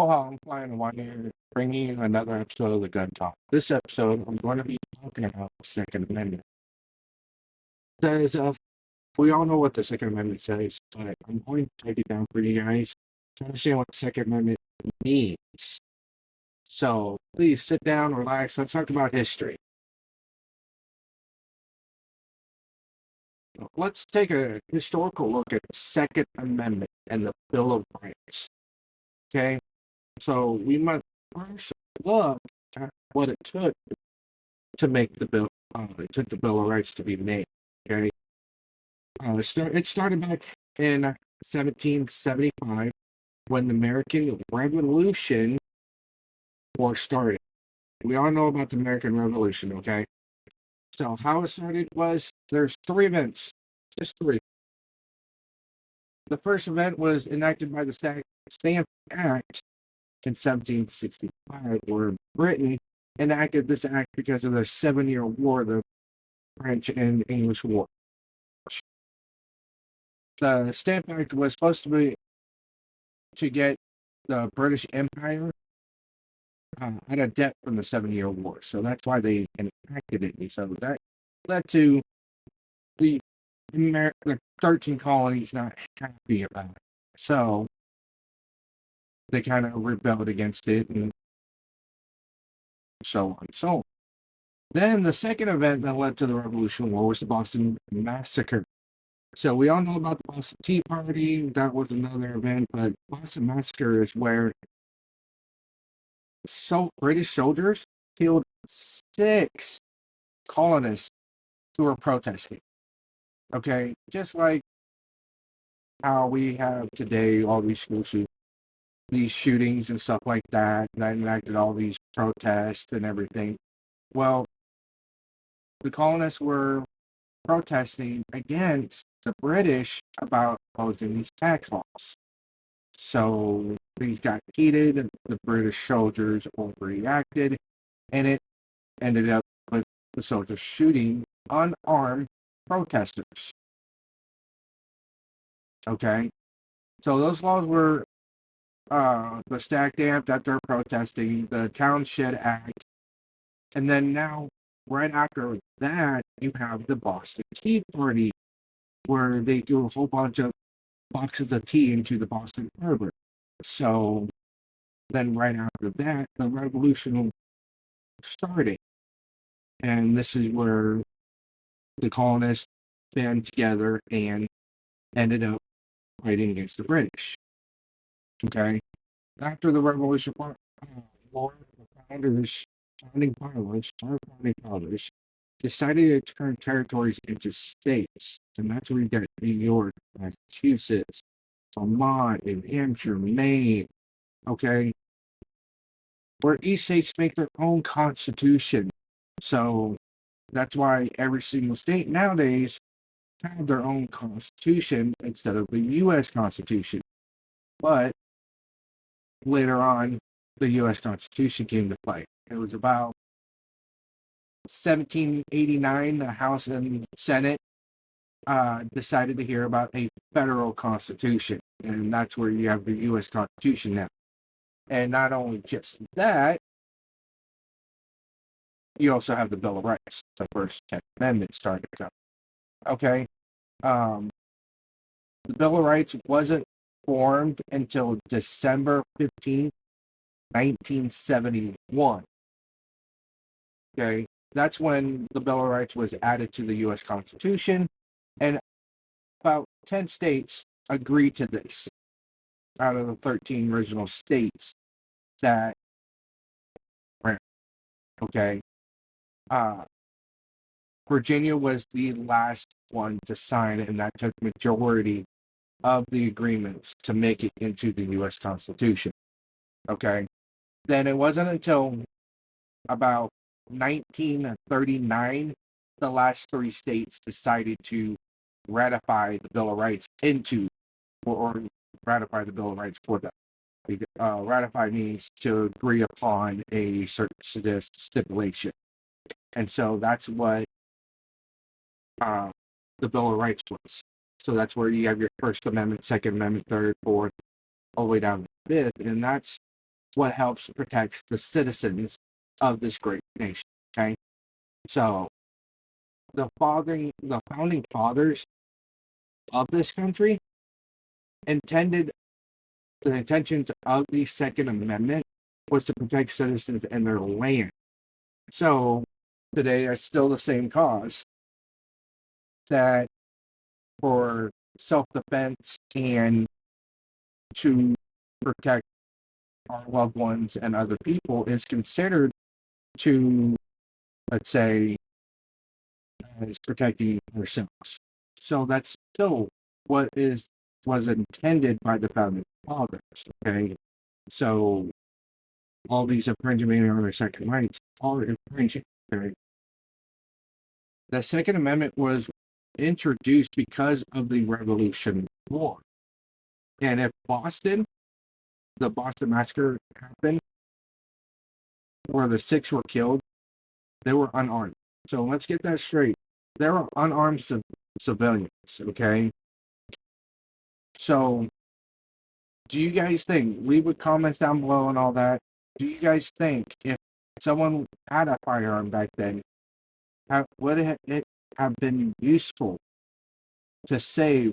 I'm flying one here, bringing you another episode of the Gun Talk. This episode, I'm going to be talking about the Second Amendment. Says, we all know what the Second Amendment says, but I'm going to take it down for you guys to understand what the Second Amendment means. So please sit down, relax. Let's talk about history. Let's take a historical look at the Second Amendment and the Bill of Rights. Okay, so we must first look at what it took to make the bill. It took the Bill of Rights to be made. Okay, it started back in 1775 when the American Revolution war started. We all know about the American Revolution. Okay, so how it started was there's three events, just three. The first event was enacted by the Stamp Act in 1765, where Britain enacted this act because of the 7-Year War, the French and English War. The Stamp Act was supposed to be to get the British Empire out of debt from the 7-Year War, so that's why they enacted it. And so that led to the 13 colonies not happy about it. So they kind of rebelled against it and so on. So then the second event that led to the Revolutionary War was the Boston Massacre. So we all know about the Boston Tea Party. That was another event, but Boston Massacre is where British soldiers killed 6 colonists who were protesting. Okay, just like how we have today all these school these shootings and stuff like that enacted all these protests and everything. Well, the colonists were protesting against the British about opposing these tax laws. So these got heated, and the British soldiers overreacted, and it ended up with the soldiers shooting unarmed protesters. Okay, so those laws were the Stack Act that they're protesting, the Townshend Act, and then now, right after that, you have the Boston Tea Party, where they threw a whole bunch of boxes of tea into the Boston Harbor. So then, right after that, the revolution started, and this is where the colonists band together and ended up fighting against the British. Okay, after the Revolution War, the founding fathers, decided to turn territories into states, and that's where you got New York, Massachusetts, Vermont, New Hampshire, Maine. Okay, where each states make their own constitution. So that's why every single state nowadays have their own constitution instead of the U.S. Constitution. But later on, the U.S. Constitution came to play. It was about 1789, the House and Senate decided to hear about a federal constitution, and that's where you have the U.S. Constitution now. And not only just that, you also have the Bill of Rights. The first Amendment started to come. Okay, the Bill of Rights wasn't formed until December 15th, 1971. Okay, that's when the Bill of Rights was added to the U.S. Constitution, and about 10 states agreed to this out of the 13 original states that were, okay. Virginia was the last one to sign it, and that took majority of the agreements to make it into the U.S. Constitution. Okay, then it wasn't until about 1939 the last 3 states decided to ratify the Bill of Rights or ratify the Bill of Rights for them. Ratify means to agree upon a certain stipulation. And so that's what the Bill of Rights was. So that's where you have your First Amendment, Second Amendment, Third, Fourth, all the way down to Fifth. And that's what helps protect the citizens of this great nation. Okay, so the founding fathers of this country intended the intentions of the Second Amendment was to protect citizens and their land. So today, it's still the same cause that for self-defense and to protect our loved ones and other people is considered to, let's say, as protecting ourselves. So that's still what was intended by the founding fathers. Okay, so all these infringement on their second rights are infringing. Okay? The Second Amendment was introduced because of the Revolutionary War, and if the Boston Massacre happened, where the 6 were killed, they were unarmed. So let's get that straight. They were unarmed civilians, okay? So, do you guys think, leave with comments down below and all that, do you guys think if someone had a firearm back then, would it have been useful to save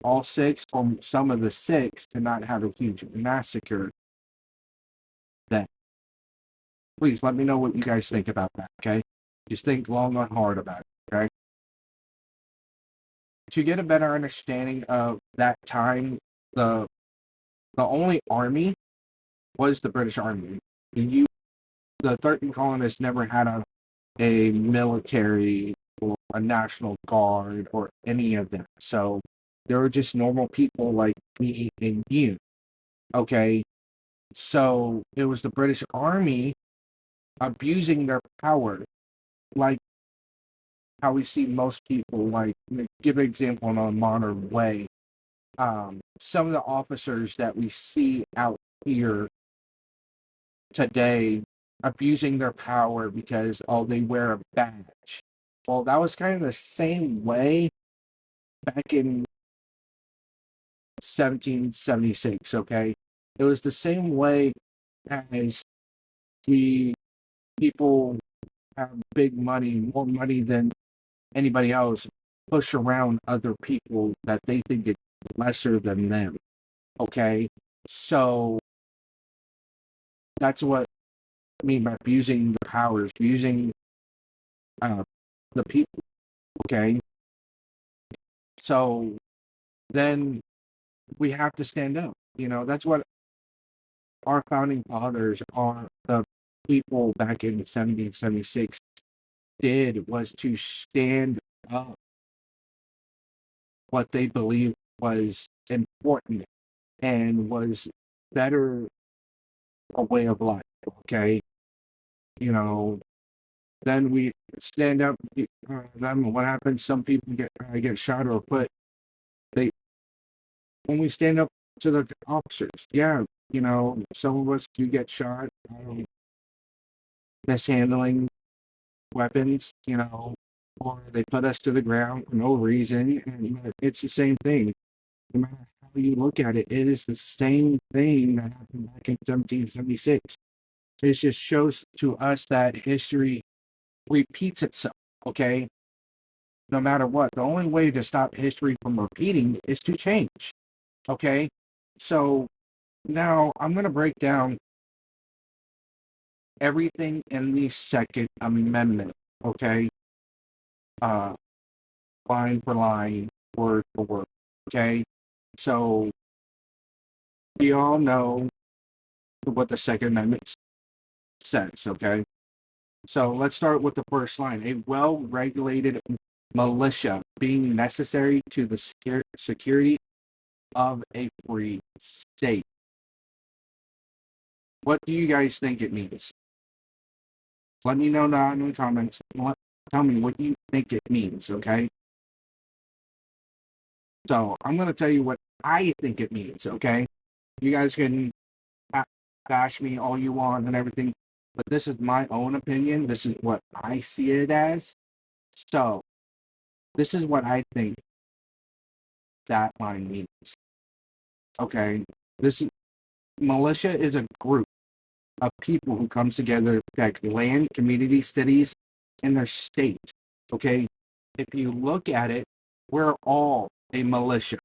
all 6 or some of the 6 to not have a huge massacre then? Please let me know what you guys think about that, okay? Just think long and hard about it, okay? To get a better understanding of that time, the only army was the British Army. The 13 colonists never had a military or a national guard or any of that. So they were just normal people like me and you. Okay. So it was the British Army abusing their power, like how we see most people, like, give an example in a modern way. Some of the officers that we see out here today abusing their power because, oh, they wear a badge. Well, that was kind of the same way back in 1776, okay? It was the same way as people have big money, more money than anybody else, push around other people that they think is lesser than them, okay? So that's what I mean by abusing the powers, abusing the people, okay? So then we have to stand up. That's what our founding fathers, are the people back in 1776 did, was to stand up what they believed was important and was better a way of life, okay? Then we stand up. Then what happens? Some people get shot or put. When we stand up to the officers, yeah, some of us do get shot, mishandling weapons, or they put us to the ground for no reason. And it's the same thing. No matter how you look at it, it is the same thing that happened back in 1776. It just shows to us that history repeats itself, okay? No matter what. The only way to stop history from repeating is to change, okay? So now I'm going to break down everything in the Second Amendment, okay? Line for line, word for word, okay? So we all know what the Second Amendment says, okay? So let's start with the first line. A well-regulated militia being necessary to the security of a free state. What do you guys think it means? Let me know down in the comments. Tell me what you think it means, okay? So I'm going to tell you what I think it means, okay? You guys can bash me all you want and everything, but this is my own opinion. This is what I see it as. So this is what I think that line means. Okay, militia is a group of people who comes together to protect land, community, cities, and their state. Okay? If you look at it, we're all a militia.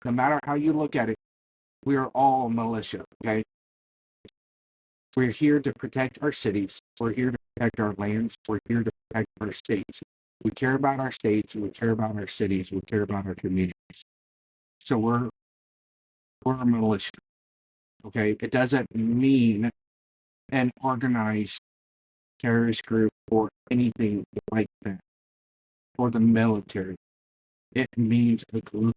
No matter how you look at it, we are all a militia. Okay? We're here to protect our cities. We're here to protect our lands. We're here to protect our states. We care about our states. We care about our cities. We care about our communities. So we're a militia. Okay? It doesn't mean an organized terrorist group or anything like that, or the military. It means a group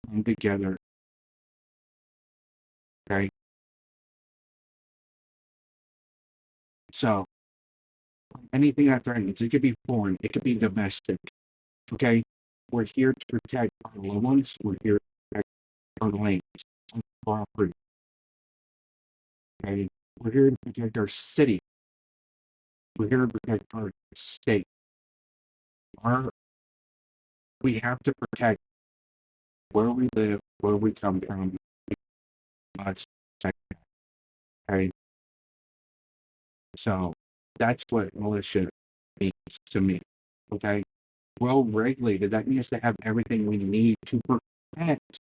come together. Okay? So, anything that threatens, it could be foreign, it could be domestic. Okay? We're here to protect our loved ones. We're here to protect our lands, our property. Okay? We're here to protect our city. We're here to protect our state. We have to protect where we live, where we come from. Let's protect it. Okay? So that's what militia means to me. Okay? Well regulated, that means to have everything we need to protect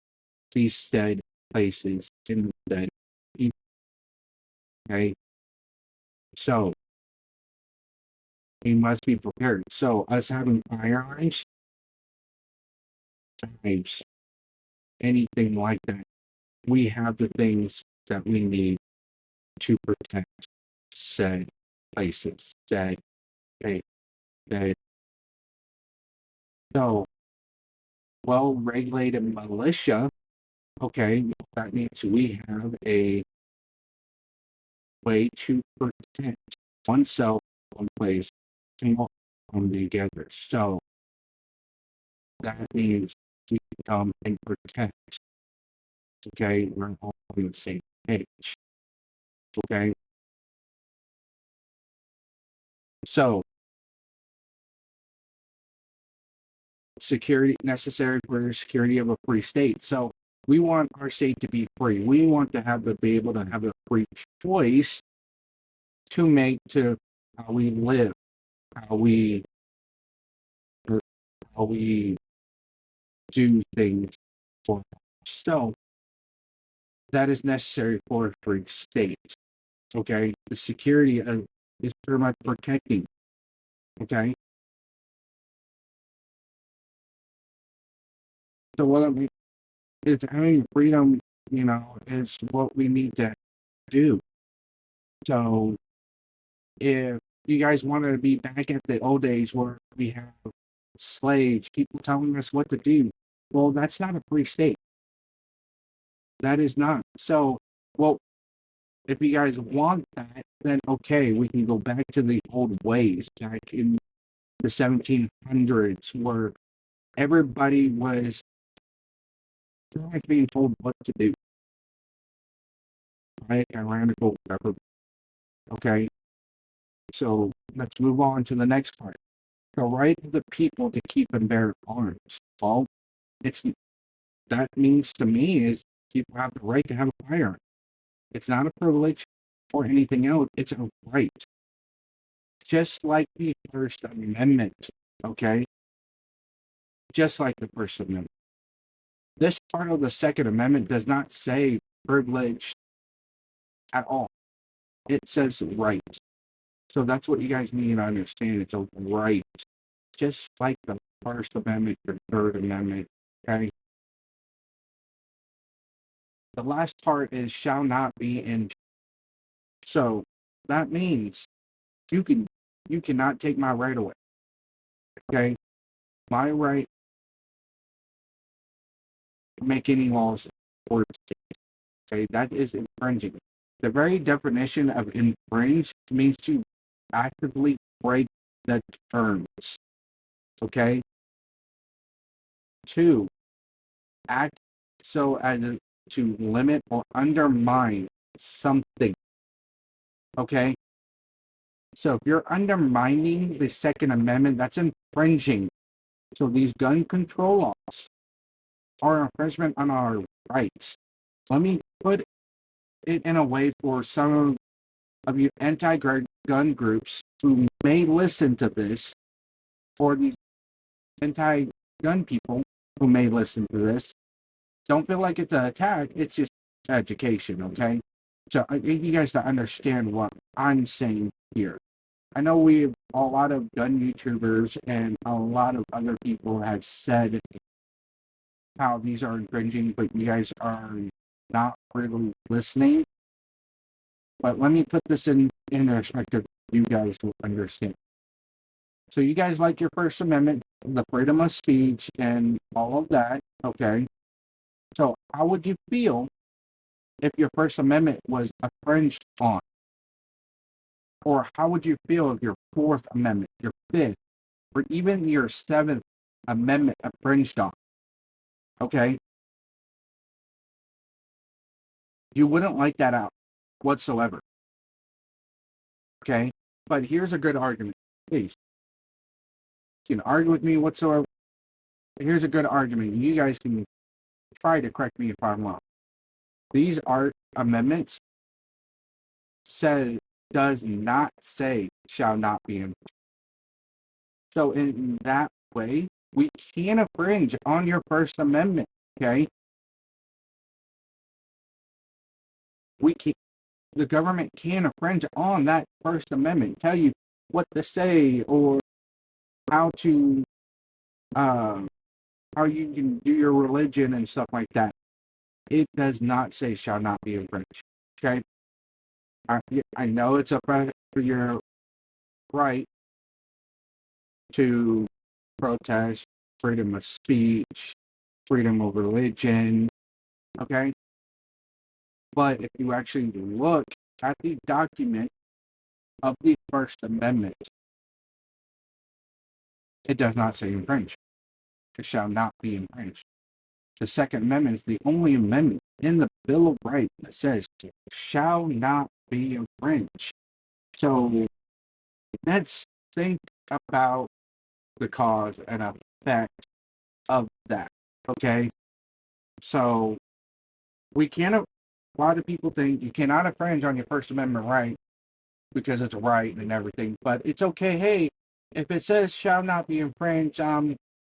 these said places in said people. Okay? So we must be prepared. So us having firearms, knives, anything like that, we have the things that we need to protect said places, said so well-regulated militia. Okay, that means we have a way to protect oneself, one place, and all come together. So that means we come and protect. Okay, we're all on the same page. Okay, so security necessary for the security of a free state. So we want our state to be free. We want to be able to have a free choice to make to how we live, how we do things for us. So that is necessary for a free state. Okay, the security is pretty much protecting. Okay, so what I mean is having freedom, is what we need to do. So if you guys wanted to be back at the old days where we have slaves, people telling us what to do, well, that's not a free state. That is not. So, well, if you guys want that, then okay, we can go back to the old ways, back in the 1700s, where everybody was pretty much being told what to do. Right? Tyrannical government. Okay. So let's move on to the next part. The right of the people to keep and bear arms. Well, that means to me is people have the right to have a firearm. It's not a privilege or anything else. It's a right. Just like the First Amendment. Okay? Just like the First Amendment. This part of the Second Amendment does not say privilege at all. It says right. So that's what you guys need to understand. It's a right. Just like the First Amendment or Third Amendment. Okay? The last part is shall not be in. So that means you cannot take my right away. Okay? My right to make any laws or okay, that is infringing. The very definition of infringe means to actively break the terms. Okay? 2, act so as to limit or undermine something. Okay? So if you're undermining the Second Amendment, that's infringing. So these gun control laws are infringement on our rights. Let me put it in a way for some of you anti-gun groups who may listen to this, or these anti-gun people who may listen to this. Don't feel like it's an attack. It's just education, okay? So I need you guys to understand what I'm saying here. I know a lot of gun YouTubers and a lot of other people have said how these are infringing, but you guys are not really listening. But let me put this in perspective. You guys will understand. So you guys like your First Amendment, the freedom of speech, and all of that, okay? So how would you feel if your First Amendment was infringed on? Or how would you feel if your Fourth Amendment, your Fifth, or even your Seventh Amendment infringed on? Okay? You wouldn't like that out whatsoever. Okay? But here's a good argument. Please. You can argue with me whatsoever. Here's a good argument. You guys can try to correct me if I'm wrong. These amendments does not say shall not be infringed. So in that way, we can infringe on your First Amendment, okay? The government can infringe on that First Amendment, tell you what to say or how to, how you can do your religion and stuff like that. It does not say shall not be infringed, okay? I know it's for your right to protest, freedom of speech, freedom of religion, okay? But if you actually look at the document of the First Amendment, it does not say infringe. It shall not be infringed. The Second Amendment is the only amendment in the Bill of Rights that says it shall not be infringed. So let's think about the cause and effect of that. Okay? So a lot of people think you cannot infringe on your First Amendment right because it's a right and everything, but it's okay. Hey, if it says shall not be infringed,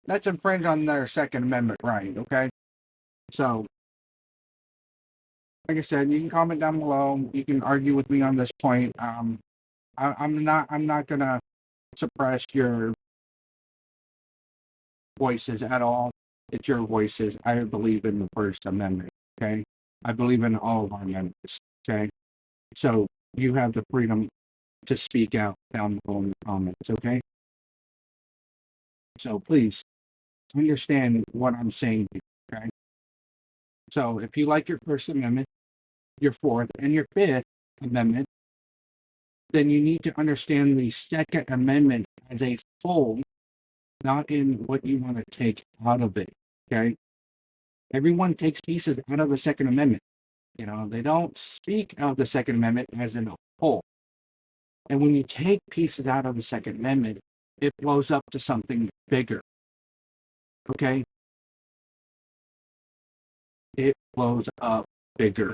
let's infringe on their Second Amendment right, okay? So, like I said, you can comment down below. You can argue with me on this point. I'm not gonna suppress your voices at all. It's your voices. I believe in the First Amendment, okay? I believe in all of our amendments, okay? So you have the freedom to speak out down below in the comments, okay? So please understand what I'm saying, okay? So if you like your First Amendment, your Fourth, and your Fifth Amendment, then you need to understand the Second Amendment as a whole, not in what you want to take out of it, okay? Everyone takes pieces out of the Second Amendment. You know, they don't speak of the Second Amendment as in a whole. And when you take pieces out of the Second Amendment, it blows up to something bigger. Okay? It blows up bigger.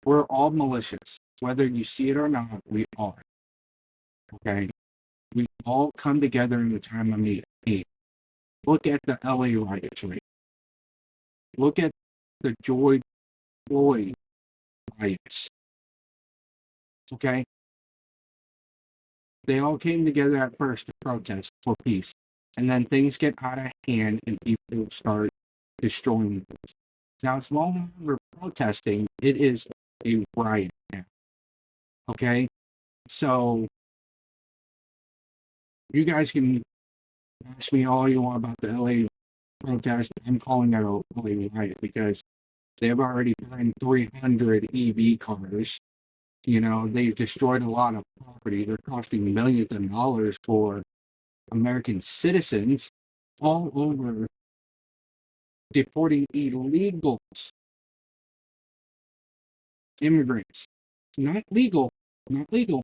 We're all malicious. Whether you see it or not, we are. Okay? We all come together in the time of need. Look at the LA riots rate. Look at the George Floyd riots. Okay? They all came together at first to protest for peace. And then things get out of hand and people start destroying things. Now it's no longer protesting, it is a riot now. Okay? So you guys can ask me all you want about the LA protest. I'm calling it a LA riot because they've already burned 300 EV cars. You know, they've destroyed a lot of property. They're costing millions of dollars for American citizens all over, deporting illegals, immigrants, not legal, illegal,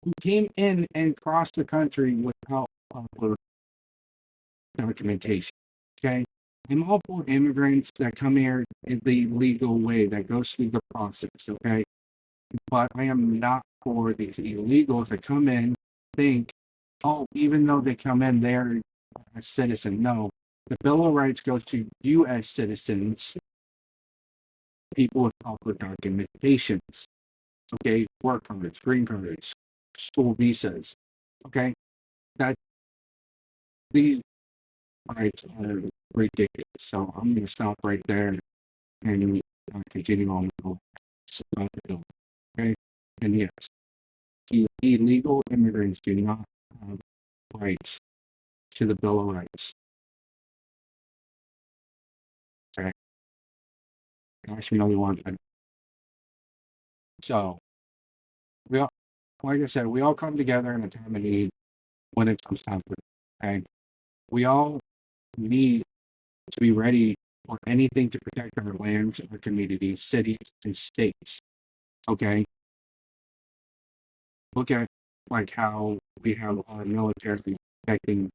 who came in and crossed the country without proper documentation. Okay, I'm all for immigrants that come here in the legal way, that goes through the process, okay? But I am not for these illegals that come in, think, oh, even though they come in, they're a citizen. No, the Bill of Rights goes to U.S. citizens, people with proper documentations, okay? Work permits, green cards, school visas, okay? That these rights are ridiculous. So I'm going to stop right there and continue on with the bill, okay? And yes, illegal immigrants do not have rights to the Bill of Rights. Okay, actually, no, we want that. So we all, like I said, we all come together in a time of need when it comes time for it. Okay, we all need to be ready for anything to protect our lands, our communities, cities, and states. Okay, look at like how we have our military protecting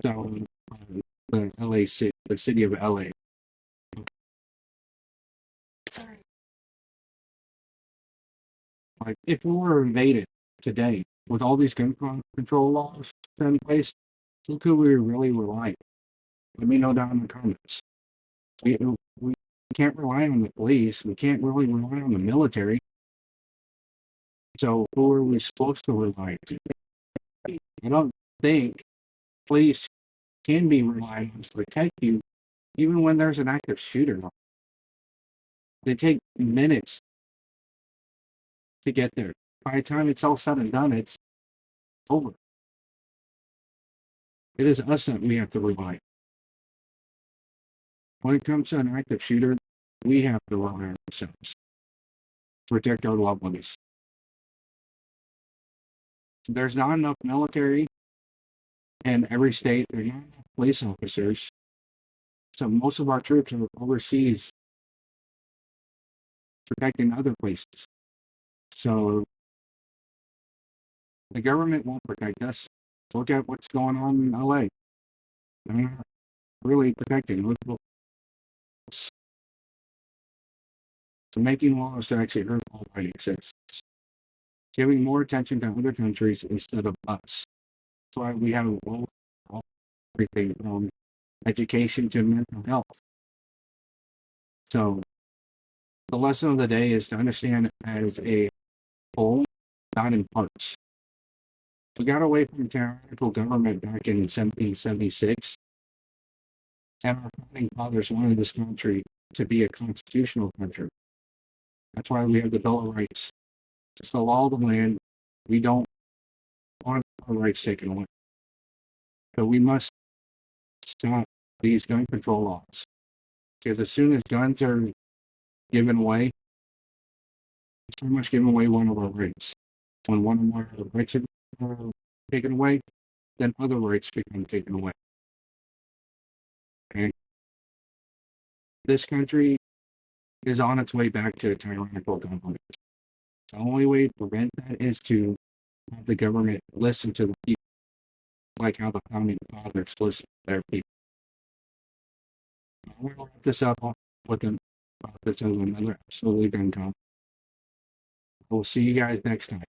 so the LA city, the city of LA. Sorry. Like if we were invaded today with all these gun control laws in place, who could we really rely on? Let me know down in the comments. We can't rely on the police. We can't really rely on the military. So who are we supposed to rely on? I don't think police can be relied on to protect you, even when there's an active shooter. They take minutes to get there. By the time it's all said and done, it's over. It is us that we have to rely on. When it comes to an active shooter, we have to rely on ourselves. Protect our loved ones. There's not enough military in every state. There's not enough police officers. So most of our troops are overseas protecting other places. So the government won't protect us. Look at what's going on in LA. They're not really protecting. So making laws to actually hurt already exists. Giving more attention to other countries instead of us. That's why we have everything from education to mental health. So the lesson of the day is to understand as a whole, not in parts. We got away from tyrannical government back in 1776, and our founding fathers wanted this country to be a constitutional country. That's why we have the Bill of Rights. It's the law of the land. We don't want our rights taken away. So we must stop these gun control laws. Because as soon as guns are given away, it's pretty much giving away one of our rights. When one of our rights are taken away, then other rights become taken away. Okay? This country is on its way back to a tyrannical government. The only way to prevent that is to have the government listen to the people, like how the founding fathers listened to their people. I'm going to wrap this up with another absolutely done talk. We'll see you guys next time.